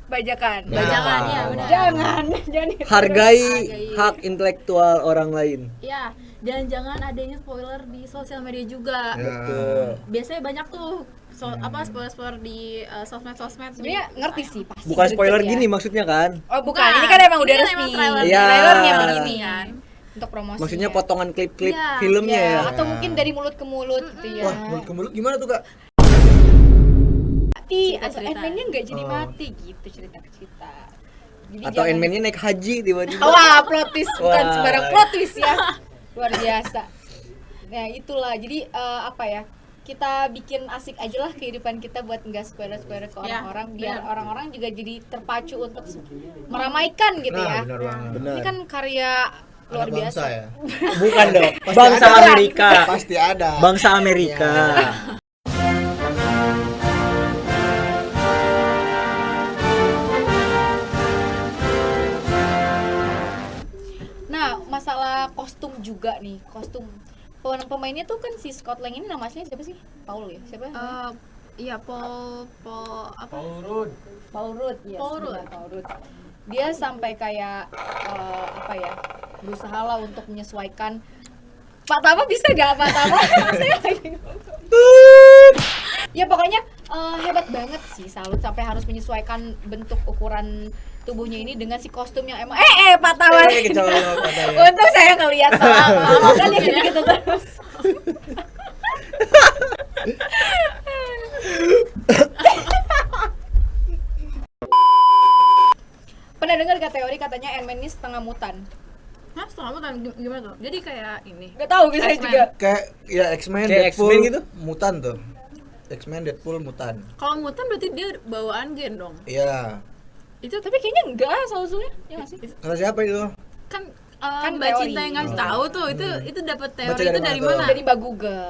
Bajakan. Bajakan ya benar. Jangan itu. hargai hak intelektual orang lain. Ya, dan jangan adanya spoiler di sosial media juga. Betul. Biasanya banyak tuh spoiler-spoiler di sosmed-sosmed. Sebenarnya ngerti sih pasti. Bukan spoiler Deket ya. gini maksudnya kan? Oh bukan, ini kan emang udah Ini resmi. emang trailer. Iya. Trailernya Iya. begini kan. untuk promosi. Maksudnya potongan klip-klip Iya. filmnya ya. Atau mungkin dari mulut ke mulut gitu ya. wah, mulut ke mulut gimana tuh, Kak? Mati atau Cerita-cerita. Ant-Man-nya nggak jadi Oh. mati gitu cerita. Jadi Atau jangan- Ant-Man-nya naik haji tiba-tiba. Wah, plot twist bukan Wah. sembarang plot twist ya. Luar biasa. Nah, itulah. Jadi apa ya? Kita bikin asik aja lah kehidupan kita buat nggak spoiler-spoiler ke Ya, orang-orang biar benar. orang-orang juga jadi terpacu untuk meramaikan gitu Nah, ya. benar banget. Benar. Ini kan karya luar Anak biasa. bangsa ya. Bukan dong. Pasti Bangsa ada. Amerika. Pasti ada. Bangsa Amerika. Nah, masalah kostum juga nih, kostum pemainnya tuh kan si Scott Lang ini namanya siapa sih? Paul ya? Siapa? Iya, Paul apa? Paul Rudd, yes, Paul benar, Rudd. Paul Rudd. Dia sampai kayak apa ya, berusaha lah untuk menyesuaikan. Pak Tama bisa nggak Pak Tama? Saya lagi ngomong. Ya pokoknya hebat banget sih, salut sampai harus menyesuaikan bentuk ukuran tubuhnya ini dengan si kostum yang emang Pak Tama. Kecolok katanya. Untung saya ngelihat soal kan dia gitu terus. Pernah dengar gak teori katanya Ant-Man ini setengah mutan? Hah, setengah mutan gimana tuh? Jadi kayak ini. Gak tahu bisa X-Men. juga. Kayak ya X-Men, Kayak Deadpool X-Men gitu? mutan tuh. X-Men, Deadpool mutan. Kalau mutan berarti dia bawaan gen dong. Iya. Itu Tapi kayaknya enggak asal-usulnya. Ya nggak sih? Kata siapa itu? kan Kan Mbak teori. Cinta yang ngasih tahu tuh itu dapat teori Baca itu dari dari mana tuh? mana? Dari Mbak Google.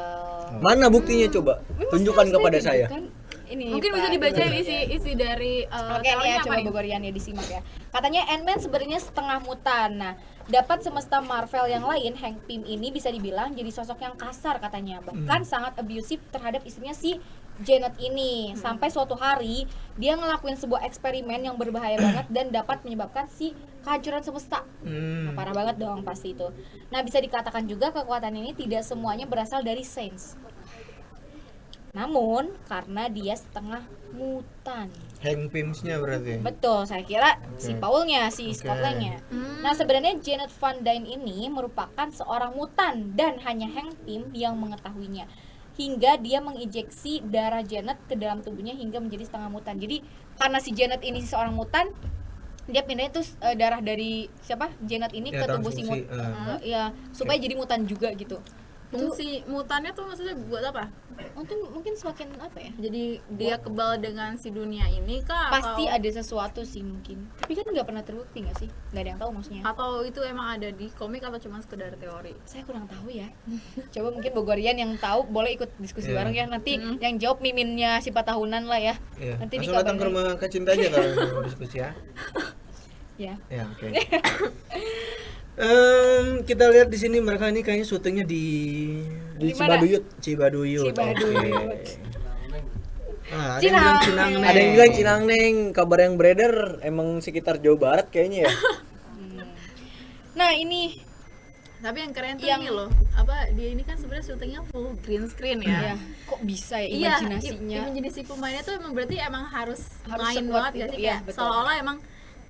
Mana buktinya coba? Tunjukkan Mas, kepada saya. tunjukkan. Ini Mungkin bisa Pak, dibaca ini. isi dari Oke nih ya, teorinya coba apa nih? Bogorian ya disimak ya. Katanya Ant-Man sebenarnya setengah mutan. Nah, dapat semesta Marvel yang lain, Hank Pym ini bisa dibilang jadi sosok yang kasar katanya. Bahkan sangat abusive terhadap istrinya si Janet ini. Sampai suatu hari dia ngelakuin sebuah eksperimen yang berbahaya banget dan dapat menyebabkan si kehancuran semesta. Nah, parah banget dong pasti itu. Nah, bisa dikatakan juga kekuatan ini tidak semuanya berasal dari Saints. Namun, karena dia setengah mutan. Hank Pym-nya berarti. Betul, saya kira si Paulnya, si Oke. Scott Lang-nya. Nah, sebenarnya Janet Van Dyne ini merupakan seorang mutan dan hanya Hank Pym yang mengetahuinya. Hingga dia menginjeksi darah Janet ke dalam tubuhnya hingga menjadi setengah mutan. Jadi, karena si Janet ini seorang mutan, dia pindahin tuh darah dari siapa? Janet ini Ya, ke tubuh si transfusi, mutan. Ya, supaya jadi mutan juga gitu. Fungsi mutannya tuh maksudnya buat apa? Mungkin semakin apa ya? Jadi dia kebal dengan si dunia ini kah? Pasti atau, ada sesuatu sih mungkin. Tapi kan nggak pernah terbukti nggak sih? Nggak ada yang tahu maksudnya. atau itu emang ada di komik atau cuma sekedar teori? Saya kurang tahu ya. Coba mungkin Bogorian yang tahu boleh ikut diskusi Iya. bareng ya. Nanti yang jawab miminnya si tahunan lah ya. Iya. Nanti Langsung datang ke dikabarin. rumah Kak Cinta aja kalau mau diskusi ya. Ya. Ya, oke. kita lihat di sini mereka ini kayaknya syutingnya di Di Di mana? Cibaduyut. Cibaduyut. Cibaduyut. Oke. Nah, ada yang bilang Cinangneng. Ada yang bilang Cinangneng, kabar yang beredar emang sekitar Jawa Barat kayaknya ya. Nah ini Tapi yang keren tuh Yang- ini loh, apa dia ini kan sebenarnya syutingnya full green screen ya. ya kok bisa ya Iya, imajinasinya. imajinasi pemainnya tuh emang berarti emang harus Harus main sekuat banget itu, gak sih? iya, Kayak betul. seolah-olah emang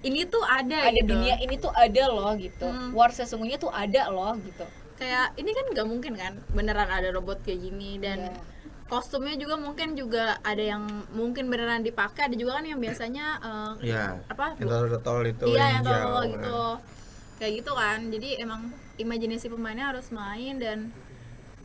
ini tuh ada gitu. Dunia ini tuh ada loh gitu. Hmm. War sesungguhnya tuh ada loh gitu. Kayak ini kan nggak mungkin kan beneran ada robot kayak gini dan Iya. kostumnya juga mungkin juga ada yang mungkin beneran dipakai, ada juga kan yang biasanya Ya. apa Yang tol itu iya yang hijau, tahu gitu kayak gitu kan. Jadi emang imajinasi pemainnya harus main dan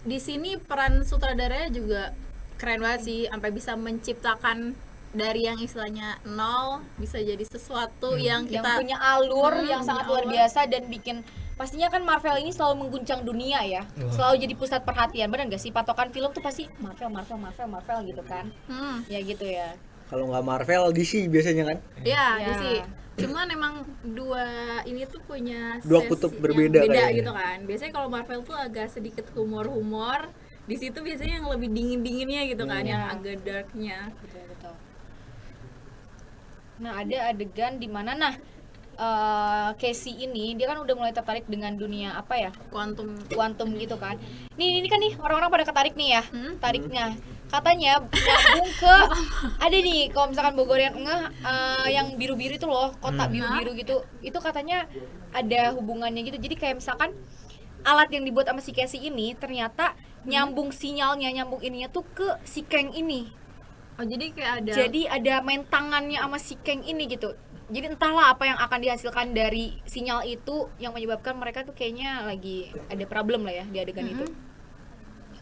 di sini peran sutradaranya juga keren banget sih, sampai bisa menciptakan dari yang istilahnya nol bisa jadi sesuatu yang Yang kita punya alur yang punya sangat luar alur. biasa dan bikin pastinya kan Marvel ini selalu mengguncang dunia ya. Selalu jadi pusat perhatian. Benar gak sih? Patokan film tuh pasti Marvel gitu kan. Ya gitu ya. Kalau nggak Marvel, DC biasanya kan. ya Ya. di sih. Cuman emang dua ini tuh punya Dua sesi kutub yang berbeda beda kayaknya. gitu kan. Biasanya kalau Marvel tuh agak sedikit humor-humor, di situ biasanya yang lebih dingin-dinginnya gitu kan, yang agak darknya. Betul. Nah, ada adegan di mana Casey ini dia kan udah mulai tertarik dengan dunia apa ya? Kuantum gitu kan. Ini kan nih orang-orang pada ketarik nih ya. Tariknya. Katanya nyambung ke ada nih kalau misalkan Bogorian yang biru-biru itu loh, kotak biru-biru gitu. Itu katanya ada hubungannya gitu. Jadi kayak misalkan alat yang dibuat sama si Casey ini ternyata nyambung sinyalnya, nyambung ininya tuh ke si Kang ini. Oh, jadi kayak ada Jadi ada main tangannya sama si Kang ini gitu. Jadi entahlah apa yang akan dihasilkan dari sinyal itu yang menyebabkan mereka tuh kayaknya lagi ada problem lah ya di adegan itu.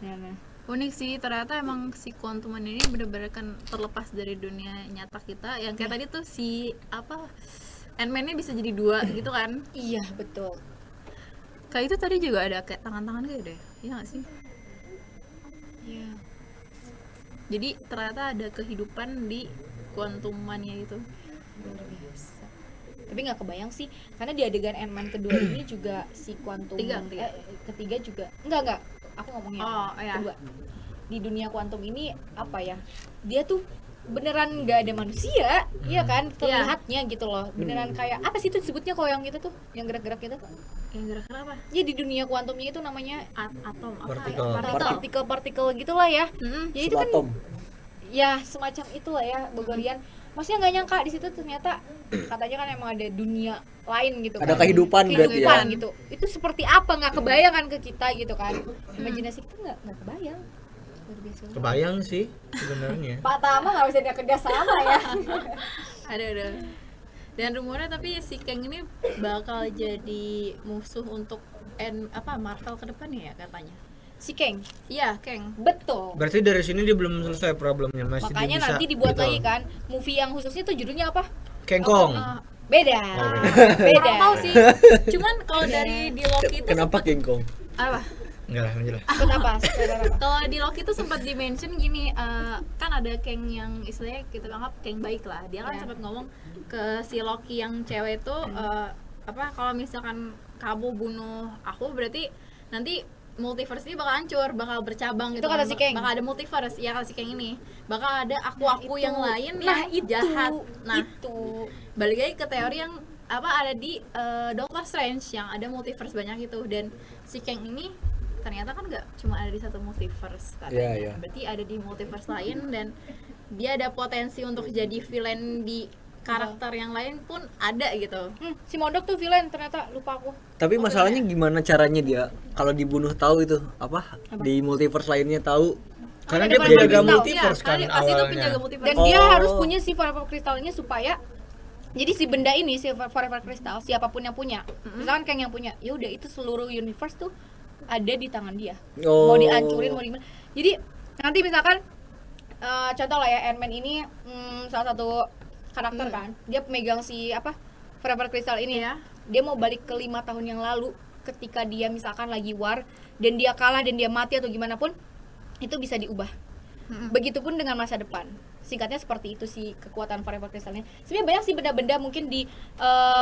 Nah, unik sih, ternyata emang si kuantuman ini bener-bener kan terlepas dari dunia nyata kita. Yang kayak tadi tuh si apa Ant-Man-nya bisa jadi dua gitu kan. iya betul. Kayak itu tadi juga ada kayak tangan-tangan gitu deh. Iya gak sih? Iya. Jadi ternyata ada kehidupan di kuantumannya itu. Luar biasa. Tapi nggak kebayang sih karena di adegan Ant-Man kedua ini juga si kuantum Ketiga. ketiga juga enggak aku ngomongnya Oh, iya. kedua. Di dunia kuantum ini apa ya? Dia tuh beneran nggak ada manusia, iya kan? Terlihatnya gitu loh. Beneran kayak apa sih itu disebutnya kalau yang gitu tuh, yang gerak-gerak gitu? Yang gerak-gerak apa? Ya di dunia kuantumnya itu namanya Atom apa Partikel. ya? partikel-partikel gitulah ya. Ya itu kan Subatom. ya semacam itulah ya Bogorian. Maksudnya nggak nyangka di situ ternyata katanya kan emang ada dunia lain gitu Ada kan. kehidupan berarti ya. gitu. Itu seperti apa nggak kebayang kan ke kita gitu kan. Imajinasi kita nggak kebayang. Luar biasa. Kebayang sih sebenarnya. Pak Tama nggak bisa dia kerja sama ya. Ada. Dan rumornya tapi si Kang ini bakal jadi musuh untuk Marvel ke depannya ya katanya. Si Kang. Iya, Kang. Betul. Berarti dari sini dia belum selesai problemnya, masih dia Makanya bisa nanti dibuat gitu. lagi kan movie yang khususnya tuh judulnya apa? Kengkong. Beda. Beda. Kurang tahu sih. Cuman kalau dari di Loki itu Kenapa Kengkong? apa? Enggak lah, lanjut lah. Kenapa? Kalau di Loki itu sempat di-mention gini, kan ada Kang yang istilahnya kita anggap Kang baik lah. Dia kan Ya. sempat ngomong ke si Loki yang cewek itu kalau misalkan kamu bunuh aku berarti nanti multiverse ini bakal hancur, bakal bercabang Itu gitu. kata kan. si Kang. Bakal ada multiverse, ya kata si Kang ini. Bakal ada aku-aku yang lain Nah, yang jahat. Nah, itu. balik lagi ke teori yang ada di Doctor Strange yang ada multiverse banyak itu, dan si Kang ini ternyata kan nggak cuma ada di satu multiverse katanya. Iya. Berarti ada di multiverse lain dan dia ada potensi untuk jadi villain di karakter yang lain pun ada gitu. Si Modok tuh villain ternyata, lupa aku. Tapi masalahnya gimana caranya dia kalau dibunuh tahu itu apa? Di multiverse lainnya tahu. Karena Ada dia Forever penjaga Crystal. multiverse Iya, kan karena pasti itu awalnya. penjaga multiverse. Dan dia Oh. harus punya si Forever Crystalnya supaya jadi si benda ini, si Forever Crystal, siapapun yang punya, misalkan Kang yang punya, ya udah itu seluruh universe tuh ada di tangan dia. Oh. Mau dihancurin, mau gimana. Jadi nanti misalkan contoh lah ya, Ant-Man ini salah satu karakter kan, dia pemegang si Forever Crystal ini ya. Dia mau balik ke 5 tahun yang lalu ketika dia misalkan lagi war dan dia kalah dan dia mati atau gimana pun, itu bisa diubah. Begitupun dengan masa depan. singkatnya seperti itu sih kekuatan Forever Crystal-nya. Sebenarnya banyak sih benda-benda mungkin di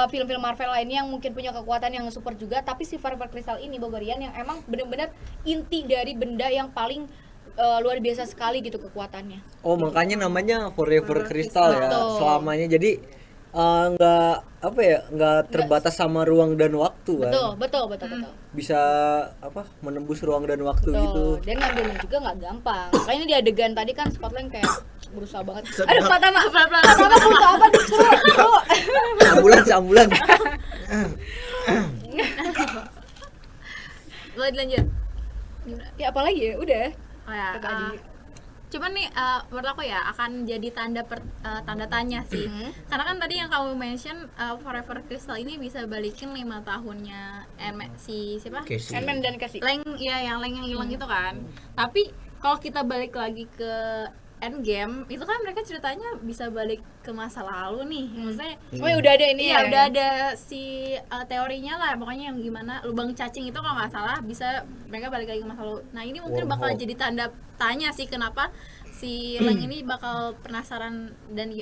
film-film Marvel lainnya yang mungkin punya kekuatan yang super juga, tapi si Forever Crystal ini Bogorian yang emang benar-benar inti dari benda yang paling luar biasa sekali gitu kekuatannya. Oh, makanya namanya Forever Crystal ya. Betul. Selamanya. Jadi nggak apa ya, nggak terbatas sama ruang dan waktu kan. Betul. Bisa menembus ruang dan waktu gitu. Dan ngambilnya juga nggak gampang. Makanya di adegan tadi kan Scotland kayak berusaha banget. Sedap. Aduh, Fatama butuh apa nih? Ambulans. Boleh dilanjut. Gimana? Ya apalagi ya, udah. Oh ya, Itu tadi. cuman nih menurut aku ya akan jadi tanda tanya sih. Karena kan tadi yang kamu mention Forever Crystal ini bisa balikin 5 tahunnya siapa? Casey. Ant-Man dan Casey. Leng, ya yang Leng yang hilang gitu kan. Tapi kalau kita balik lagi ke Endgame, itu kan mereka ceritanya bisa balik ke masa lalu nih. Maksudnya Oh ya udah ada ini iya, ya. udah ada si teorinya lah, pokoknya yang gimana lubang cacing itu kalau nggak salah bisa mereka balik lagi ke masa lalu. Nah ini mungkin bakal Wormhole. jadi tanda tanya sih kenapa si Leng ini bakal penasaran dan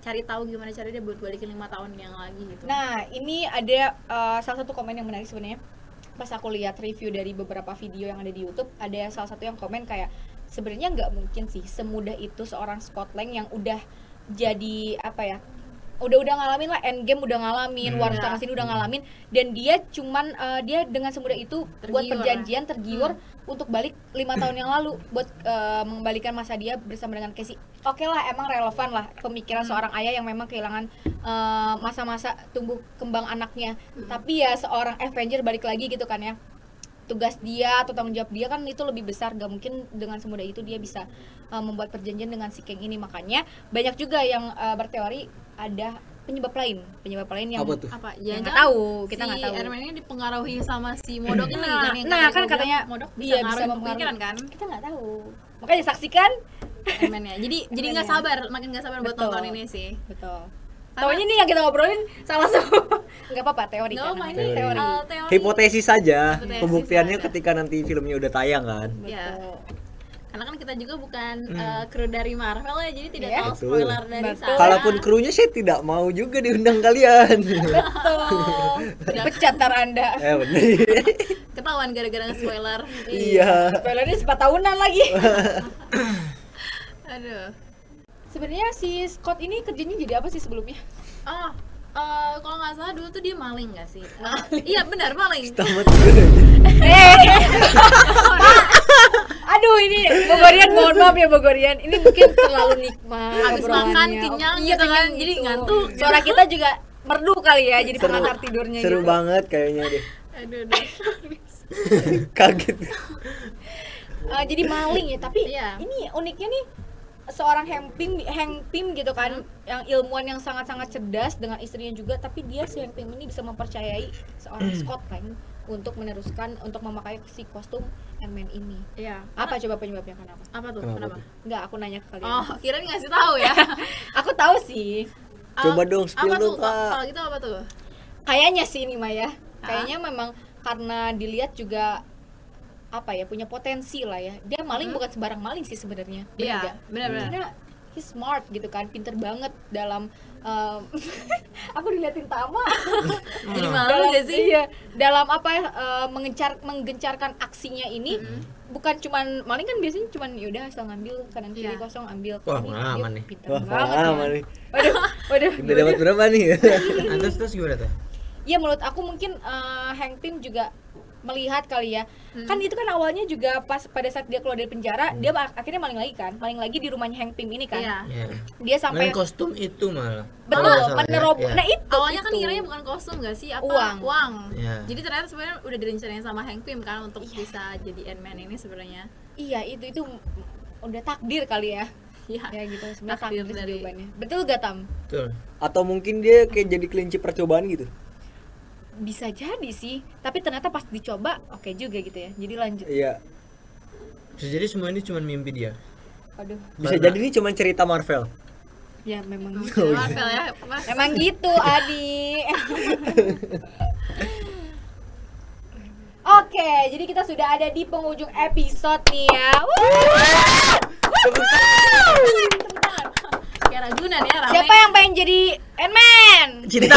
cari tahu gimana cara dia buat balikin 5 tahun yang lagi gitu. Nah, ini ada salah satu komen yang menarik sebenarnya. Pas aku lihat review dari beberapa video yang ada di YouTube, ada salah satu yang komen kayak sebenarnya nggak mungkin sih semudah itu seorang Scott Lang yang udah jadi udah ngalamin lah Endgame, udah ngalamin War sana sini, udah ngalamin, dan dia cuman dia dengan semudah itu buat Tergiur, perjanjian tergiur untuk balik 5 tahun yang lalu buat mengembalikan masa dia bersama dengan Casey. Oke lah, emang relevan lah pemikiran seorang ayah yang memang kehilangan masa-masa tumbuh kembang anaknya. Tapi ya seorang Avenger balik lagi gitu kan ya, tugas dia atau tanggung jawab dia kan itu lebih besar, gak mungkin dengan semudah itu dia bisa membuat perjanjian dengan si Kang ini. Makanya banyak juga yang berteori ada penyebab lain yang Apa tuh? Apa? yang Jangan nggak tahu, kita nggak tahu. Iron Man ini dipengaruhi sama si Modok ini kan yang Nah, kata kan Modok- katanya Modok iya, bisa bisa ngaruhin mempengaruhi. pemikiran kan Kita nggak tahu, makanya saksikan. Iron Man-nya. Jadi nggak Man-nya. sabar, makin nggak sabar buat Betul. nonton ini sih. Betul. Karena- Taunya nih yang kita ngobrolin salah semua. Nggak apa-apa, teori Nggak kan apa, namanya. ini Teori. teori. Hipotesis saja. Hipotesis Pembuktiannya saja. ketika nanti filmnya udah tayang kan. Ya. Betul. Karena kan kita juga bukan kru dari Marvel ya, jadi tidak Iya. tahu Betul. spoiler dari Betul. sana. Kalaupun krunya saya tidak mau juga diundang kalian. Betul. Pecat tar Anda. Bener. Ketahuan gara-gara nge-spoiler. Iya. Spoilernya 4 tahunan lagi. Aduh. Sebenarnya si Scott ini kerjanya jadi apa sih sebelumnya? Oh, kalau nggak salah dulu tuh dia maling nggak sih? Iya benar maling. Tamat. Aduh, ini Bogorian, mohon maaf ya Bogorian. Ini mungkin terlalu nikmat. Habis obrolannya. makan kenyang Iya, gitu kan, kenyang jadi gitu. ngantuk. Suara kita juga merdu kali ya, jadi pengantar tidurnya Seru gitu. banget kayaknya deh. Aduh. Kaget. Jadi maling ya, tapi Iya. ini uniknya nih seorang Hank Pym gitu kan, yang ilmuwan yang sangat-sangat cerdas dengan istrinya juga, tapi dia si Hank Pym ini bisa mempercayai seorang Scott Lang untuk meneruskan, untuk memakai si kostum Ant-Man ini. Iya. Apa coba penyebabnya kenapa? Apa tuh? Kenapa Kenapa? tuh? Enggak, aku nanya ke kalian. Oh, kirain ngasih tahu ya. Aku tahu sih. Coba dong, spill Apa tuh? dong, Kak. Kalau gitu apa tuh? Kayaknya sih ini Maya. Kayaknya memang karena dilihat juga punya potensi lah ya. Dia maling bukan sembarang maling sih sebenarnya. Bener Iya, nggak? benar-benar. Karena he's smart gitu kan, pinter banget dalam aku diliatin Tama. Jadi malu gak sih? Iya, dalam menggencarkan aksinya ini. Bukan cuman maling kan, biasanya cuman yaudah asal ngambil kanan kiri Iya. kosong ambil. Wah, Ini pengalaman dia nih. pinter Wah, banget pengalaman ya. nih. Waduh. Udah dapat berapa nih? Terus gimana tuh? Ya menurut aku mungkin Hank Pym juga melihat kali ya. Kan itu kan awalnya juga pas pada saat dia keluar dari penjara, dia akhirnya maling lagi di rumahnya Hank Pym ini kan. Iya. Ya. Dia sampai Main kostum itu malah. betul Kalau nggak salah ya. menerobos. Ya. Nah itu Awalnya kan itu. kiranya bukan kostum gak sih? Apa? Uang. Iya. Jadi ternyata sebenarnya udah direncanain sama Hank Pym kan untuk bisa jadi Ant-Man ini sebenarnya. Iya, itu udah takdir kali ya. Iya. Ya gitu sebenarnya Takdir takdir dari- jawabannya. Betul gak Tam? Betul. Atau mungkin dia kayak jadi kelinci percobaan gitu. Bisa jadi sih, tapi ternyata pas dicoba oke juga gitu ya. Jadi lanjut. Iya. Bisa jadi semua ini cuma mimpi dia. Aduh, Bisa Karena- jadi ini cuma cerita Marvel. ya memang gitu. Marvel ya, Mas. Emang gitu, Adi. Oke, jadi kita sudah ada di penghujung episode nih ya. Wuh! Tepuk tangan. Ragunan ya rame. Siapa yang pengen jadi Ant-Man? Cinta.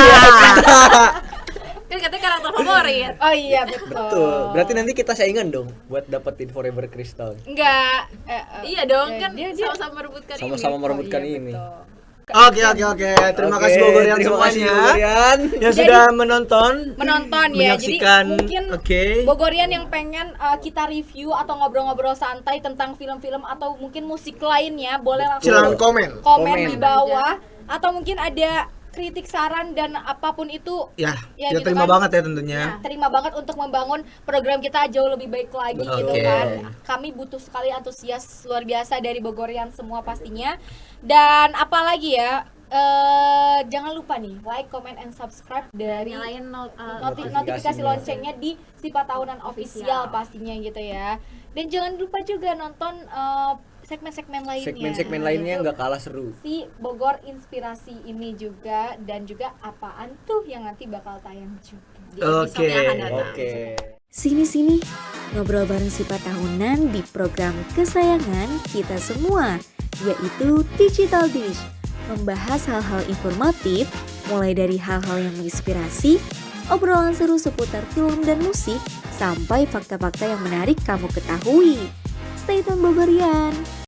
Kan katanya karakter favorit. Oh iya betul. Betul. Berarti nanti kita saingan dong buat dapetin Forever Crystal. Enggak. Iya dong, kan dia- sama-sama merebutkan ini. Sama-sama merebutkan Oh, iya, ini. betul. Oke. Terima Oke, kasih Bogorian terima kasih semuanya Bogorian. yang sudah menonton Ya. menyaksikan. Jadi mungkin Oke. Bogorian yang pengen kita review atau ngobrol-ngobrol santai tentang film-film atau mungkin musik lainnya, boleh langsung Silakan komen. komen Komen di bawah atau mungkin ada kritik, saran dan apapun itu Ya, Ya, kita gitu terima kan. banget ya tentunya. terima banget untuk membangun program kita jauh lebih baik lagi gitu Oke. kan. Kami butuh sekali antusias luar biasa dari Bogorian semua pastinya. Dan apalagi ya, jangan lupa nih like, comment, and subscribe dari Nyalain notifikasi notifikasinya. loncengnya di Sipa Tahunan Official pastinya gitu ya. Dan jangan lupa juga nonton segmen-segmen lainnya. Segmen-segmen lainnya nggak kalah seru. Si Bogor Inspirasi ini juga, dan juga apaan tuh yang nanti bakal tayang juga. di episode yang akan datang. Oke. Sini-sini, ngobrol bareng Sipa Tahunan di program kesayangan kita semua, yaitu Digital Dish. Membahas hal-hal informatif, mulai dari hal-hal yang menginspirasi, obrolan seru seputar film dan musik, sampai fakta-fakta yang menarik kamu ketahui. Stay tune Bogorian!